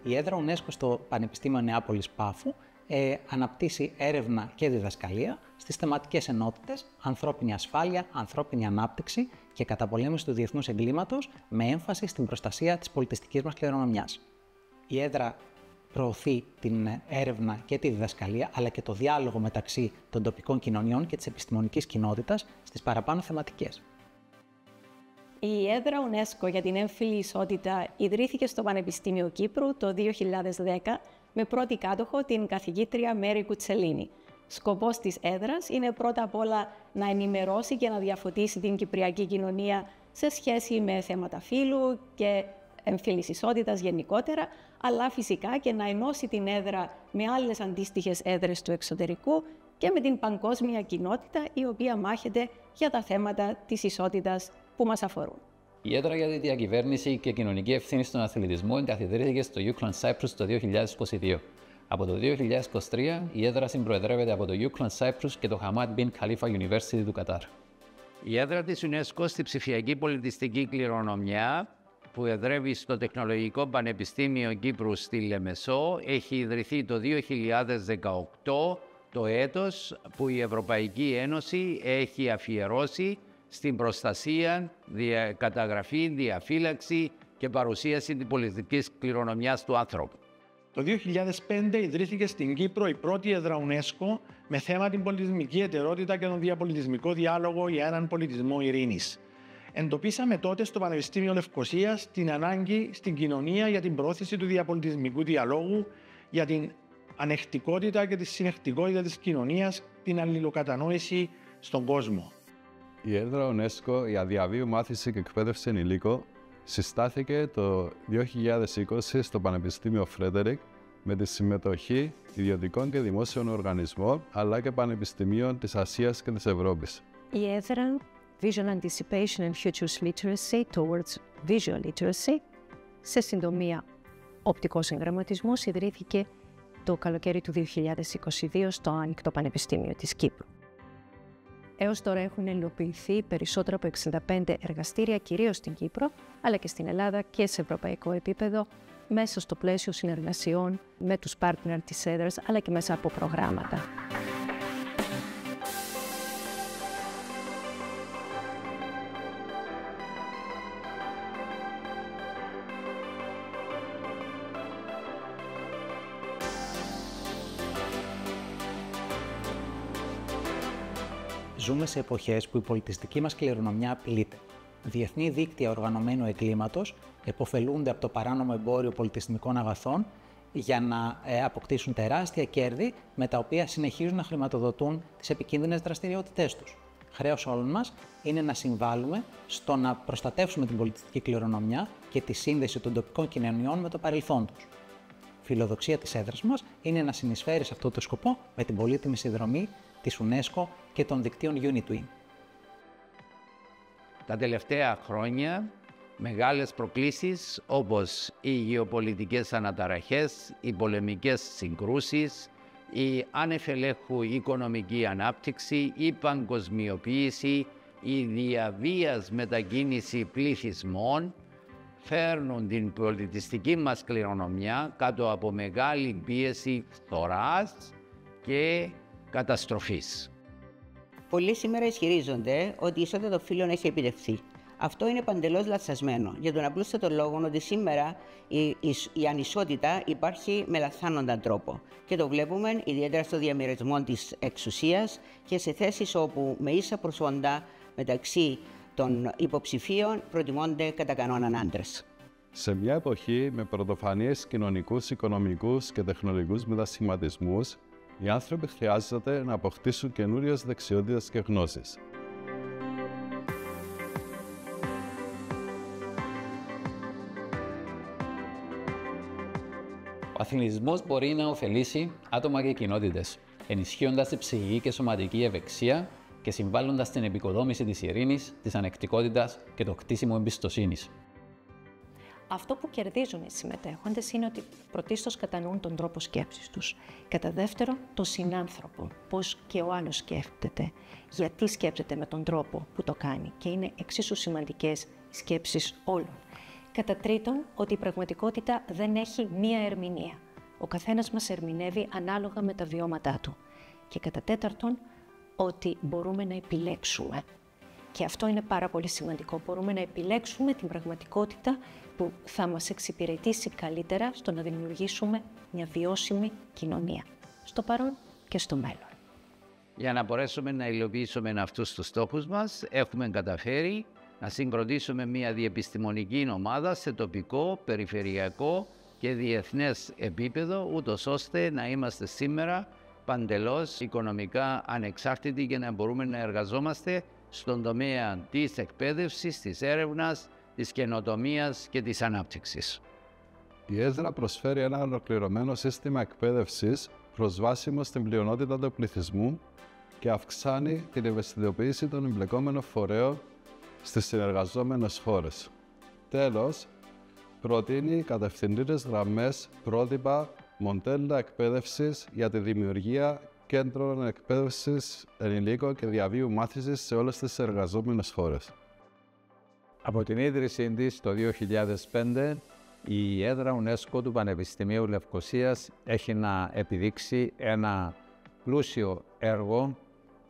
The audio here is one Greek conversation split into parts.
Η έδρα UNESCO στο Πανεπιστήμιο Νεάπολης Πάφου αναπτύσσει έρευνα και διδασκαλία στις θεματικές ενότητες ανθρώπινη ασφάλεια, ανθρώπινη ανάπτυξη και καταπολέμηση του διεθνούς εγκλήματος, με έμφαση στην προστασία της πολιτιστικής μας κληρονομιάς. Η έδρα προωθεί την έρευνα και τη διδασκαλία, αλλά και το διάλογο μεταξύ των τοπικών κοινωνιών και της επιστημονικής κοινότητας στις παραπάνω θεματικές. Η έδρα UNESCO για την έμφυλη ισότητα ιδρύθηκε στο Πανεπιστήμιο Κύπρου το 2010 με πρώτη κάτοχο την καθηγήτρια Μέρη Κουτσελίνη. Σκοπός της έδρας είναι πρώτα απ' όλα να ενημερώσει και να διαφωτίσει την κυπριακή κοινωνία σε σχέση με θέματα φύλου και έμφυλης ισότητας γενικότερα, αλλά φυσικά και να ενώσει την έδρα με άλλες αντίστοιχες έδρες του εξωτερικού και με την παγκόσμια κοινότητα η οποία μάχεται για τα θέματα της ισότητας που μας αφορούν. Η έδρα για τη διακυβέρνηση και κοινωνική ευθύνη στον αθλητισμό εγκαθιδρύθηκε στο Euclid Cyprus το 2022. Από το 2023 η έδρα συμπροεδρεύεται από το Euclid Cyprus και το Hamad bin Khalifa University του Κατάρ. Η έδρα της UNESCO στη ψηφιακή πολιτιστική κληρονομιά, που εδρεύει στο Τεχνολογικό Πανεπιστήμιο Κύπρου στη Λεμεσό, έχει ιδρυθεί το 2018, το έτος που η Ευρωπαϊκή Ένωση έχει αφιερώσει στην προστασία, καταγραφή, διαφύλαξη και παρουσίαση της πολιτιστικής κληρονομιάς του άνθρωπου. Το 2005 ιδρύθηκε στην Κύπρο η πρώτη έδρα UNESCO με θέμα την πολιτισμική εταιρότητα και τον διαπολιτισμικό διάλογο για έναν πολιτισμό ειρήνης. Εντοπίσαμε τότε στο Πανεπιστήμιο Λευκωσίας την ανάγκη στην κοινωνία για την προώθηση του διαπολιτισμικού διαλόγου, για την ανεκτικότητα και τη συνεκτικότητα της κοινωνίας, την αλληλοκατανόηση στον κόσμο. Η έδρα UNESCO για διαβίου μάθηση και εκπαίδευση ενηλίκων συστάθηκε το 2020 στο Πανεπιστήμιο Φρέντερικ με τη συμμετοχή ιδιωτικών και δημόσιων οργανισμών αλλά και πανεπιστημίων της Ασίας και της Ευρώπης. Η έδρα Vision Anticipation and Futures Literacy towards Visual Literacy, σε συντομία οπτικός εγγραμματισμός, ιδρύθηκε το καλοκαίρι του 2022 στο Ανοιχτό Πανεπιστήμιο της Κύπρου. Έως τώρα έχουν υλοποιηθεί περισσότερα από 65 εργαστήρια, κυρίως στην Κύπρο, αλλά και στην Ελλάδα και σε ευρωπαϊκό επίπεδο, μέσα στο πλαίσιο συνεργασιών με τους partner της έδρας, αλλά και μέσα από προγράμματα. Ζούμε σε εποχές που η πολιτιστική μας κληρονομιά απειλείται. Διεθνή δίκτυα οργανωμένου εγκλήματος επωφελούνται από το παράνομο εμπόριο πολιτιστικών αγαθών για να αποκτήσουν τεράστια κέρδη, με τα οποία συνεχίζουν να χρηματοδοτούν τις επικίνδυνες δραστηριότητές τους. Χρέος όλων μας είναι να συμβάλλουμε στο να προστατεύσουμε την πολιτιστική κληρονομιά και τη σύνδεση των τοπικών κοινωνιών με το παρελθόν τους. Φιλοδοξία της έδρας μας είναι να συνεισφέρει σε αυτό το σκοπό με την πολύτιμη συνδρομή της UNESCO και των δικτύων UniTwin. Τα τελευταία χρόνια μεγάλες προκλήσεις όπως οι γεωπολιτικές αναταραχές, οι πολεμικές συγκρούσεις, η ανεφελέχου οικονομική ανάπτυξη, η παγκοσμιοποίηση, η διαβίας μετακίνηση πληθυσμών φέρνουν την πολιτιστική μας κληρονομιά κάτω από μεγάλη πίεση φθοράς και καταστροφής. Πολλοί σήμερα ισχυρίζονται ότι η ισότητα των φύλων έχει επιτευχθεί. Αυτό είναι παντελώς λανθασμένο, για τον απλούστατο λόγο ότι σήμερα η ανισότητα υπάρχει με λανθάνονταν τρόπο. Και το βλέπουμε ιδιαίτερα στο διαμοιρασμό της εξουσίας και σε θέσεις όπου με ίσα προσόντα μεταξύ των υποψηφίων προτιμώνται κατά κανόναν άντρες. Σε μια εποχή με πρωτοφανείς κοινωνικούς, οικονομικούς και τεχνολογικούς μετασχηματισμούς, οι άνθρωποι χρειάζεται να αποκτήσουν καινούριες δεξιότητες και γνώσεις. Ο αθλητισμός μπορεί να ωφελήσει άτομα και κοινότητες, ενισχύοντας τη ψυχική και σωματική ευεξία και συμβάλλοντας στην επικοδόμηση της ειρήνης, της ανεκτικότητας και το κτίσιμο εμπιστοσύνης. Αυτό που κερδίζουν οι συμμετέχοντες είναι ότι πρωτίστως κατανοούν τον τρόπο σκέψης τους. Κατά δεύτερον, τον συνάνθρωπο, πώς και ο άλλος σκέφτεται, γιατί σκέφτεται με τον τρόπο που το κάνει, και είναι εξίσου σημαντικές οι σκέψεις όλων. Κατά τρίτον, ότι η πραγματικότητα δεν έχει μία ερμηνεία. Ο καθένας μας ερμηνεύει ανάλογα με τα βιώματά του. Και κατά τέταρτον, ότι μπορούμε να επιλέξουμε. Και αυτό είναι πάρα πολύ σημαντικό. Μπορούμε να επιλέξουμε την πραγματικότητα που θα μας εξυπηρετήσει καλύτερα στο να δημιουργήσουμε μια βιώσιμη κοινωνία. Στο παρόν και στο μέλλον. Για να μπορέσουμε να υλοποιήσουμε αυτούς τους στόχους μας, έχουμε καταφέρει να συγκροτήσουμε μια διεπιστημονική ομάδα σε τοπικό, περιφερειακό και διεθνές επίπεδο, ούτως ώστε να είμαστε σήμερα παντελώς οικονομικά ανεξάρτητοι και να μπορούμε να εργαζόμαστε στον τομέα της εκπαίδευσης, της έρευνας, της καινοτομίας και της ανάπτυξης. Η ΕΔΡΑ προσφέρει ένα ολοκληρωμένο σύστημα εκπαίδευσης προσβάσιμο στην πλειονότητα του πληθυσμού και αυξάνει την ευαισθητοποίηση των εμπλεκόμενων φορέων στις συνεργαζόμενες χώρες. Τέλος, προτείνει κατευθυντήρες γραμμές, πρότυπα, μοντέλα εκπαίδευσης για τη δημιουργία κέντρων εκπαίδευσης ενηλίκων και διαβίου μάθησης σε όλες τις εργαζόμενες χώρες. Από την ίδρυσή της το 2005, η έδρα UNESCO του Πανεπιστημίου Λευκωσίας έχει να επιδείξει ένα πλούσιο έργο,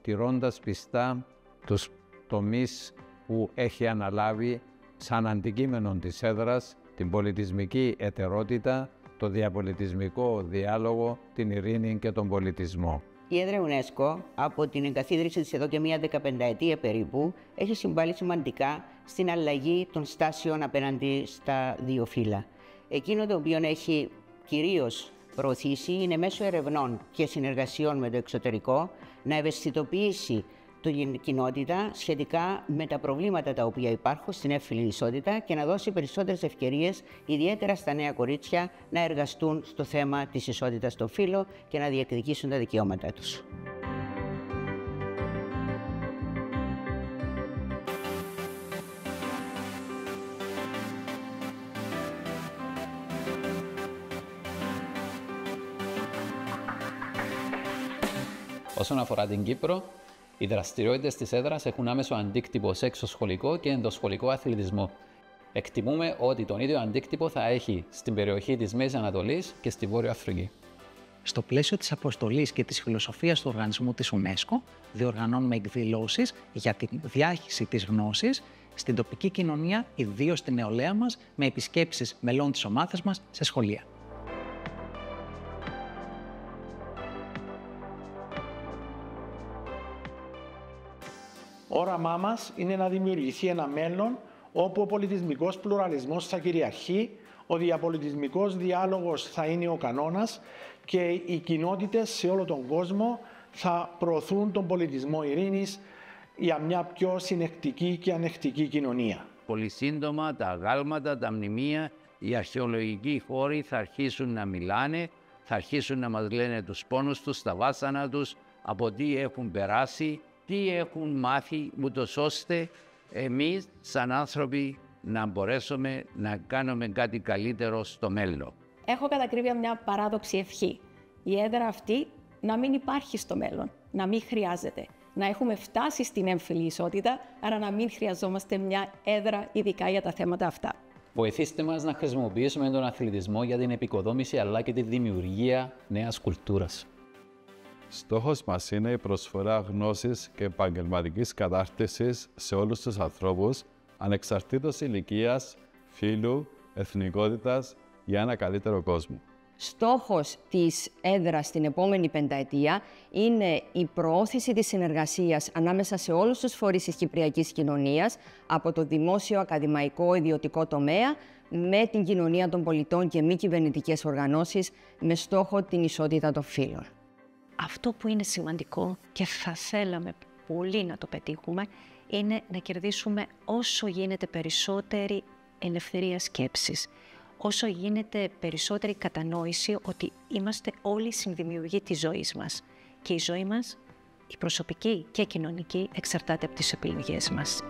τηρώντας πιστά τους τομείς που έχει αναλάβει σαν αντικείμενο της έδρας, την πολιτισμική εταιρότητα, το διαπολιτισμικό διάλογο, την ειρήνη και τον πολιτισμό. Η έδρα UNESCO, από την εγκαθίδρυση της εδώ και μία 15ετία περίπου, έχει συμβάλει σημαντικά στην αλλαγή των στάσεων απέναντι στα δύο φύλλα. Εκείνο το οποίο έχει κυρίως προωθήσει είναι μέσω ερευνών και συνεργασιών με το εξωτερικό να ευαισθητοποιήσει την κοινότητα σχετικά με τα προβλήματα τα οποία υπάρχουν στην έμφυλη ισότητα και να δώσει περισσότερες ευκαιρίες, ιδιαίτερα στα νέα κορίτσια, να εργαστούν στο θέμα της ισότητας των φύλων και να διεκδικήσουν τα δικαιώματά τους. Όσον αφορά την Κύπρο, οι δραστηριότητες της έδρας έχουν άμεσο αντίκτυπο σε εξωσχολικό και ενδοσχολικό αθλητισμό. Εκτιμούμε ότι τον ίδιο αντίκτυπο θα έχει στην περιοχή της Μέσης Ανατολής και στη Βόρεια Αφρική. Στο πλαίσιο της αποστολής και της φιλοσοφίας του οργανισμού της UNESCO, διοργανώνουμε εκδηλώσεις για τη διάχυση της γνώσης στην τοπική κοινωνία, ιδίως στην νεολαία μας, με επισκέψεις μελών της ομάδας μας σε σχολεία. Όραμά μας είναι να δημιουργηθεί ένα μέλλον όπου ο πολιτισμικός πλουραλισμός θα κυριαρχεί, ο διαπολιτισμικός διάλογος θα είναι ο κανόνας και οι κοινότητες σε όλο τον κόσμο θα προωθούν τον πολιτισμό ειρήνης για μια πιο συνεκτική και ανεκτική κοινωνία. Πολύ σύντομα τα αγάλματα, τα μνημεία, οι αρχαιολογικοί χώροι θα αρχίσουν να μιλάνε, θα αρχίσουν να μας λένε τους πόνους τους, τα βάσανα τους, από τι έχουν περάσει, τι έχουν μάθει, ούτως ώστε εμείς σαν άνθρωποι να μπορέσουμε να κάνουμε κάτι καλύτερο στο μέλλον. Έχω κατά ακρίβεια μια παράδοξη ευχή. Η έδρα αυτή να μην υπάρχει στο μέλλον, να μην χρειάζεται. Να έχουμε φτάσει στην έμφυλη ισότητα, άρα να μην χρειαζόμαστε μια έδρα ειδικά για τα θέματα αυτά. Βοηθήστε μας να χρησιμοποιήσουμε τον αθλητισμό για την επικοδόμηση αλλά και τη δημιουργία νέας κουλτούρας. Στόχος μας είναι η προσφορά γνώσης και επαγγελματικής κατάρτισης σε όλους τους ανθρώπους, ανεξαρτήτως ηλικίας, φύλου, εθνικότητας, για ένα καλύτερο κόσμο. Στόχος της έδρας στην επόμενη πενταετία είναι η προώθηση της συνεργασίας ανάμεσα σε όλους τους φορείς της κυπριακής κοινωνίας, από το δημόσιο, ακαδημαϊκό, ιδιωτικό τομέα, με την κοινωνία των πολιτών και μη κυβερνητικές οργανώσεις, με στόχο την ισότητα των φύλων. Αυτό που είναι σημαντικό και θα θέλαμε πολύ να το πετύχουμε είναι να κερδίσουμε όσο γίνεται περισσότερη ελευθερία σκέψης, όσο γίνεται περισσότερη κατανόηση ότι είμαστε όλοι συνδημιουργοί της ζωής μας και η ζωή μας, η προσωπική και κοινωνική, εξαρτάται από τις επιλογές μας.